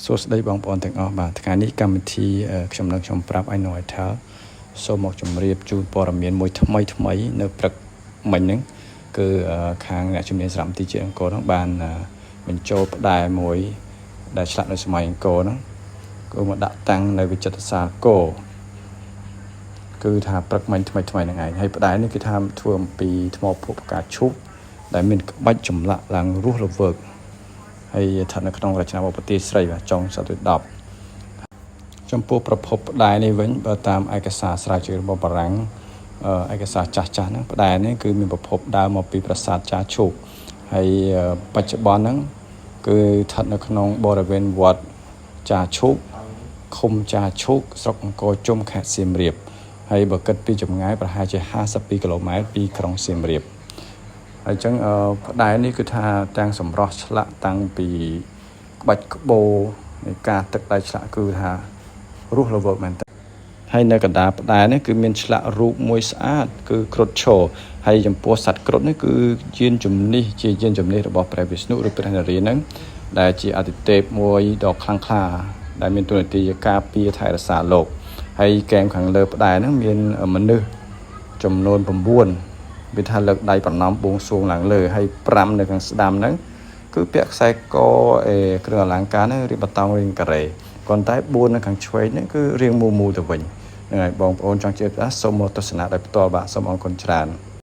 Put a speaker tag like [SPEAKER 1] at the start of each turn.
[SPEAKER 1] សួស្តីបងប្អូនទាំងអស់បាទថ្ងៃនេះកម្មវិធីខ្ញុំនឹងប្រាប់ឲ្យនៅថាសូមមកជម្រាបជូនព័ត៌មានមួយថ្មីនៅព្រឹកមិញហ្នឹងគឺខាងអ្នកជំនាញសារមន្ទីរជាតិអង្គរហ្នឹងបានបញ្ចូលផ្តែរមួយដែលឆ្លាក់នៅសម័យអង្គរហ្នឹងគឺមកដាក់តាំងនៅវិចិត្រសាលគោគឺថាព្រឹកមិញថ្មីហ្នឹងឯងហើយផ្តែរនេះគឺថាធ្វើអំពីថ្មភពផ្កាឈូកដែលមានក្បាច់ចម្លាក់ឡើងរស់រវើកហើយស្ថិតនៅក្នុងរចនាបថប្រទេសស្រីបាទចុងសតវត្សទី10ចំពោះប្រភពផ្តែរនេះវិញបើតាមឯកសារស្រាវជ្រាវរបស់បារាំងឯកសារចាស់ហ្នឹងផ្តែរនេះគឺមានប្រភពដើមមកពីប្រាសាទចាឈូកហើយបច្ចុប្បន្នហ្នឹងគឺស្ថិតនៅក្នុងបរិវេណវត្តចាឈូកឃុំចាឈូកស្រុកអង្គរជុំខេត្តសៀមរាបហើយបើគិតពីចម្ងាយប្រហែលជា52គីឡូម៉ែត្រពីក្រុងសៀមរាបហើយអញ្ចឹងផ្តែរនេះគឺថាទាំងសម្រស់ឆ្លាក់តាំងពីក្បាច់ក្បូរនៃការទឹកដៃឆ្លាក់គឺថារស់រវើកមែនតើហើយនៅកណ្ដាលផ្តែរនេះគឺមានឆ្លាក់រូបមួយស្អាតគឺគ្រុឌឈរហើយចំពោះសត្វគ្រុឌនេះគឺយានជំនិះជាយានជំនិះរបស់ព្រះវិស្ណុឬព្រះនរាហ្នឹងដែលជាអាទិទេពមួយដ៏ខ្លាំងក្លាដែលមានតួនាទីជាការពារថែរក្សាលោកហើយកែមខាងលើផ្តែរហ្នឹងមានមនុស្សចំនួន9វាថាលើកដៃប្រណម្យបួងសួងឡើងលើហើយ5នៅខាងស្ដាំហ្នឹងគឺពាក់ខ្សែកគ្រឿងអលង្ការហ្នឹងរៀបបតោងរាងការ៉េប៉ុន្តែ4នៅខាងឆ្វេងហ្នឹងគឺរាងមូលទៅវិញហ្នឹងហើយបងប្អូនចង់ជឿថាសូមមកទស្សនាដោយផ្ទាល់បាទសូមអរគុណច្រើន